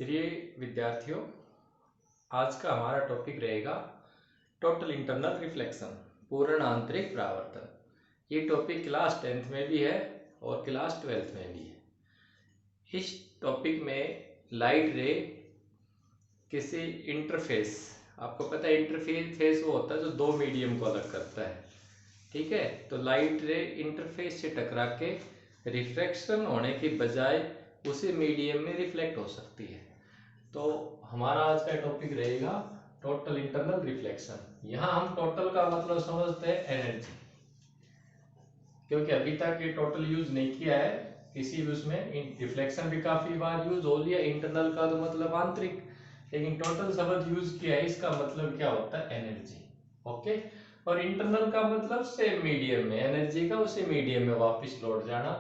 प्रिय विद्यार्थियों, आज का हमारा टॉपिक रहेगा टोटल इंटरनल रिफ्लेक्शन, पूर्ण आंतरिक परावर्तन। ये टॉपिक क्लास 10th में भी है और क्लास 12th में भी है। इस टॉपिक में लाइट रे किसी इंटरफेस, आपको पता है इंटरफेस वो होता है जो दो मीडियम को अलग करता है, ठीक है। तो लाइट रे इंटरफेस से टकरा के रिफ्लेक्शन होने की बजाय उसी मीडियम में रिफ्लेक्ट हो सकती है। तो हमारा आज का टॉपिक रहेगा टोटल इंटरनल रिफ्लेक्शन। यहाँ हम टोटल का मतलब समझते हैं एनर्जी, क्योंकि अभी तक ये टोटल यूज नहीं किया है किसी भी उसमें। रिफ्लेक्शन भी काफी बार यूज हो लिया, इंटरनल का तो मतलब आंतरिक, लेकिन टोटल शब्द यूज किया है, इसका मतलब क्या होता है एनर्जी। ओके, और इंटरनल का मतलब सेम मीडियम में एनर्जी का उसी मीडियम में वापस लौट जाना,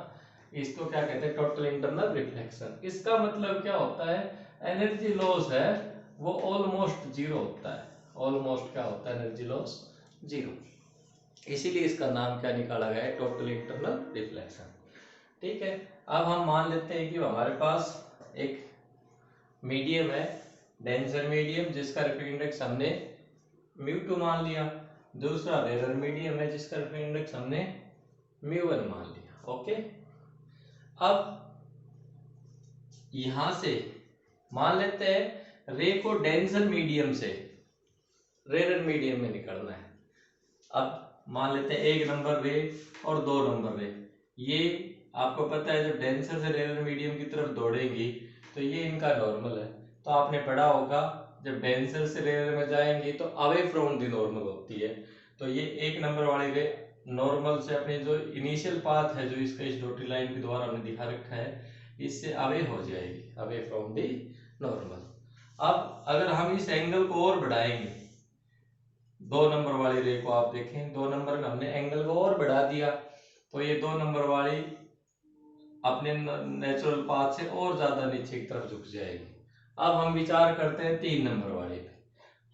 इसको क्या कहते हैं टोटल इंटरनल रिफ्लेक्शन। इसका मतलब क्या होता है, एनर्जी लॉस है वो ऑलमोस्ट जीरो होता है। ऑलमोस्ट क्या होता है एनर्जी लॉस, जीरो। इसीलिए इसका नाम क्या निकाला गया है, टोटल इंटरनल रिफ्लेक्शन। ठीक है, अब हम मान लेते हैं कि हमारे पास एक मीडियम है, डेंसर मीडियम, जिसका रिफ्रैक्टिव इंडेक्स हमने μ2 मान लिया। दूसरा रेयर मीडियम है जिसका रिफ्रैक्टिव इंडेक्स हमने μ1 मान लिया। ओके, अब यहां से मान लेते हैं रे को डेंसर मीडियम से रेयर मीडियम में निकलना है। अब मान लेते हैं 1 नंबर रे और 2 नंबर रे, ये आपको पता है जो डेंसर से रेयर मीडियम की तरफ दौड़ेंगी तो ये इनका नॉर्मल है। तो आपने पढ़ा होगा जब डेंसर से रेयर में जाएंगी तो अवे फ्रॉम दी नॉर्मल होती है। तो ये 1 नंबर वाली रे नॉर्मल से अपने जो इनिशियल पाथ है जो इसका इस डॉटेड लाइन के द्वारा हमने दिखा रखा है, इससे अवे हो जाएगी, अवे फ्रॉम दी नॉर्मल। अब अगर हम इस एंगल को और बढ़ाएंगे, 2 नंबर वाली रे को आप देखें, 2 नंबर में हमने एंगल को और बढ़ा दिया तो ये 2 नंबर वाली अपने नेचुरल पाथ से और ज्यादा नीचे की तरफ झुक जाएगी। अब हम विचार करते हैं 3 नंबर वाले पे।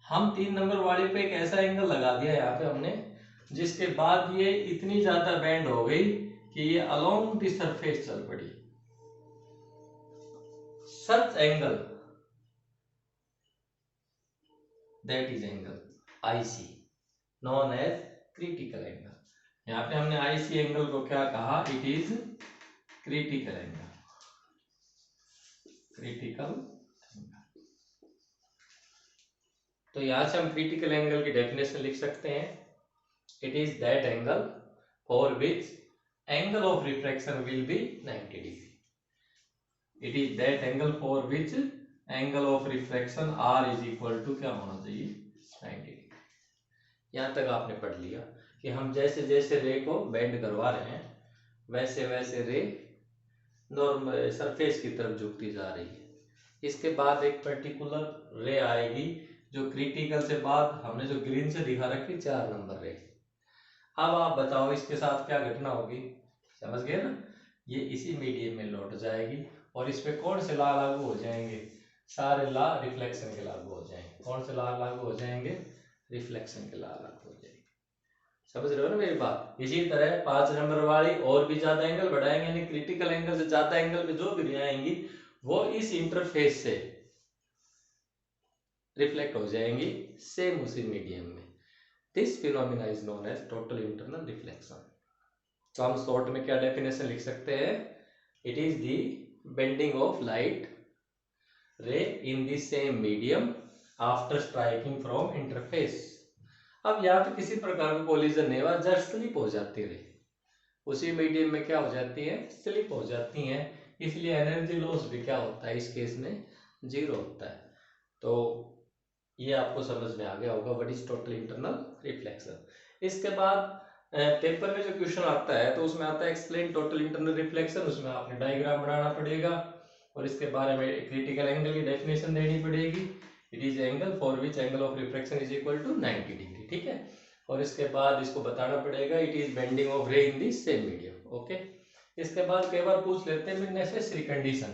हम 3 नंबर वाले पे एक ऐसा एंगल लगा दिया यहाँ पे हमने, जिसके बाद ये इतनी ज्यादा बेंड हो गई कि ये अलोंग द सरफेस चल पड़ी। Such angle, that is angle IC, non as critical angle. यहाँ पे हमने आईसी एंगल को क्या कहा, it is critical angle, critical angle. तो यहां से हम क्रिटिकल एंगल की डेफिनेशन लिख सकते हैं, it is that angle for which angle of refraction will be 90 degree. It is that angle for which angle of refraction r is equal to क्या होना चाहिए, 90 डिग्री। यहां तक आपने पढ़ लिया कि हम जैसे जैसे रे को बेंड करवा रहे हैं वैसे वैसे रे नॉर्मल सरफेस की तरफ झुकती जा रही है। इसके बाद एक पर्टिकुलर रे आएगी जो क्रिटिकल से बाद हमने जो ग्रीन से दिखा रखी 4 नंबर रे। अब आप बताओ इसके साथ क्या घटना होगी, समझ गए ना। ये इसी मीडियम में लौट जाएगी और इस पे कौन से लॉ लागू हो जाएंगे, सारे लॉ रिफ्लेक्शन के लागू हो जाएंगे। कौन से लॉ लागू हो जाएंगे, रिफ्लेक्शन के लॉ लागू हो जाएंगे। समझ रहे हो ना मेरी बात। इसी तरह 5 नंबर वाली और भी ज्यादा एंगल बढ़ाएंगे, यानी क्रिटिकल एंगल से ज्यादा एंगल पे जो भी आएंगी वो इस इंटरफेस से रिफ्लेक्ट हो जाएंगी सेम उसी मीडियम में। This phenomena is known as total internal reflection. तो हम शॉर्ट में क्या डेफिनेशन लिख सकते हैं, it is the bending of light ray in the same medium after striking from interface. अब यहाँ पे किसी प्रकार का कोलिजन नहीं हुआ, जस्ट स्लिप हो जाती रही, उसी मीडियम में क्या हो जाती है, स्लिप हो जाती हैं, इसलिए एनर्जी लॉस भी क्या होता है इस केस में, जीरो होता है। तो ये आपको समझ में आ गया होगा what is total internal reflection. इसके बाद पेपर में जो क्वेश्चन आता है तो उसमें आता है एक्सप्लेन टोटल इंटरनल रिफ्लेक्शन, उसमें आपने डायग्राम बनाना पड़ेगा और इसके बारे में क्रिटिकल एंगल की डेफिनेशन देनी पड़ेगी। It is angle for which angle of reflection is equal to 90 degree, ठीक है। और इसके बाद इसको बताना पड़ेगा इट इज बेंडिंग ऑफ रे इन दी सेम मीडियम। ओके, इसके बाद कई बार पूछ लेते हैं necessary condition,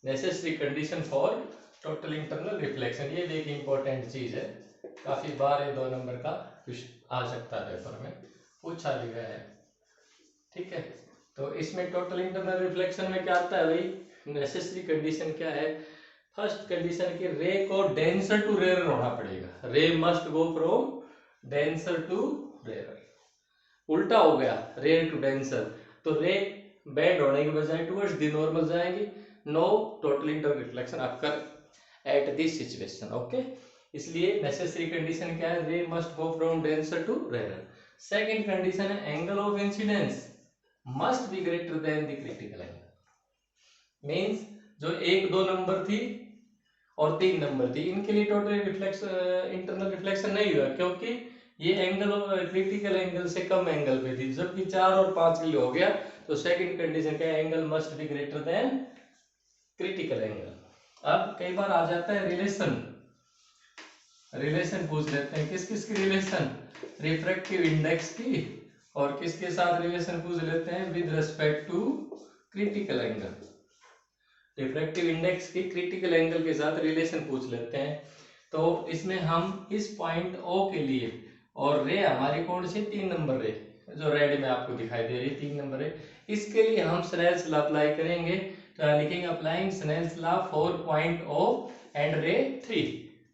necessary condition for total internal reflection. ये भी एक इंपॉर्टेंट चीज है, काफी बार ये 2 नंबर का आ सकता है, पेपर में पूछा भी गया है, ठीक है। तो इसमें टोटल इंटरनल रिफ्लेक्शन में क्या आता है भाई, नेसेसरी कंडीशन क्या है, फर्स्ट कंडीशन की रे को डेंसर टू रेयर होना पड़ेगा, ray must go from denser to rare. उल्टा हो गया रेयर टू डेंसर, तो रे बेंड होने के बजाय टुवर्ड्स द नॉर्मल जाएंगे। No total internal reflection occur at this situation. Okay, इसलिए नेसेसरी कंडीशन क्या है, ray must go from denser to rare. Second condition है angle of incidence must be greater than the critical angle. Means जो 1 2 number थी और 3 number थी, इनके लिए टोटल इंटरनल रिफ्लेक्शन नहीं हुआ, क्योंकि ये एंगल क्रिटिकल एंगल से कम एंगल पे थी। जबकि 4 और 5 के लिए हो गया, तो सेकंड कंडीशन क्या है, angle must be greater than critical angle. अब कई बार आ जाता है रिलेशन पूछ लेते हैं, किस किस की रिलेशन, रिफ्रैक्टिव इंडेक्स की, और किसके साथ रिलेशन पूछ लेते हैं, with respect to critical angle. Refractive index की क्रिटिकल एंगल के साथ रिलेशन पूछ लेते हैं। तो इसमें हम इस पॉइंट O के लिए, और रे हमारी कौन सी 3 नंबर रे जो रेड में आपको दिखाई दे रही है 3 नंबर रे, इसके लिए हम स्नेल्स लॉ अप्लाई करेंगे। तो लिखेंगे applying Snell's law for point O and ray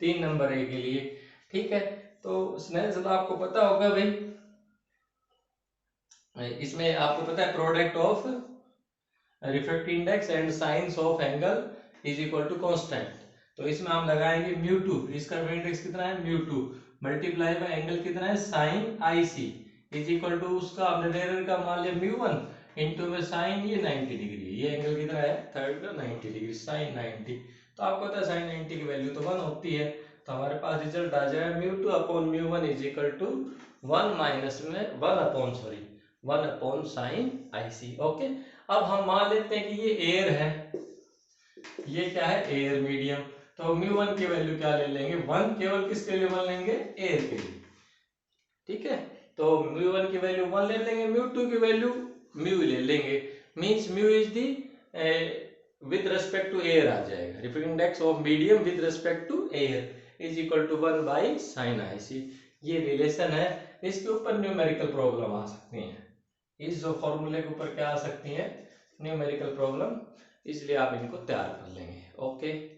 3 number रे के लिए। ठीक है, तो स्नेल्स लॉ आपको पता होगा भाई, इसमें आपको पता है product of refractive index and sine of angle is equal to constant. तो इसमें हम लगाएंगे μ2, इसका इंडेक्स कितना है μ2, मल्टीप्लाई बाय एंगल कितना है sin IC is equal to उसका हमने रेयर का मान लिया μ1 इनटू में sin ये 90 डिग्री, ये एंगल कितना है थर्ड का 90 डिग्री sin 90। तो आपको पता है sin 90 की वैल्यू तो 1 होती है, तो हमारे पास रिजल्ट आ जाएगा μ2 upon μ1 is equal to 1 minus में 1 अपॉन sin IC। ओके, अब हम मान लेते हैं कि ये एयर है, ये क्या है एयर मीडियम, तो μ1 की वैल्यू क्या ले लेंगे 1, केवल किसके लिए 1 लेंगे, एयर के लिए। ठीक है, तो μ1 की वैल्यू 1 ले लेंगे, μ2 की वैल्यू μ ले लेंगे, means μ is the with respect to air आ जाएगा, refractive index of medium with respect to air is equal to 1 by sin IC। ये रिलेशन है, इसके ऊपर न्यूमेरिकल प्रॉब्लम आ सकती है, इस जो फॉर्मूले के ऊपर क्या आ सकती है न्यूमेरिकल प्रॉब्लम, इसलिए आप इनको तैयार कर लेंगे। ओके।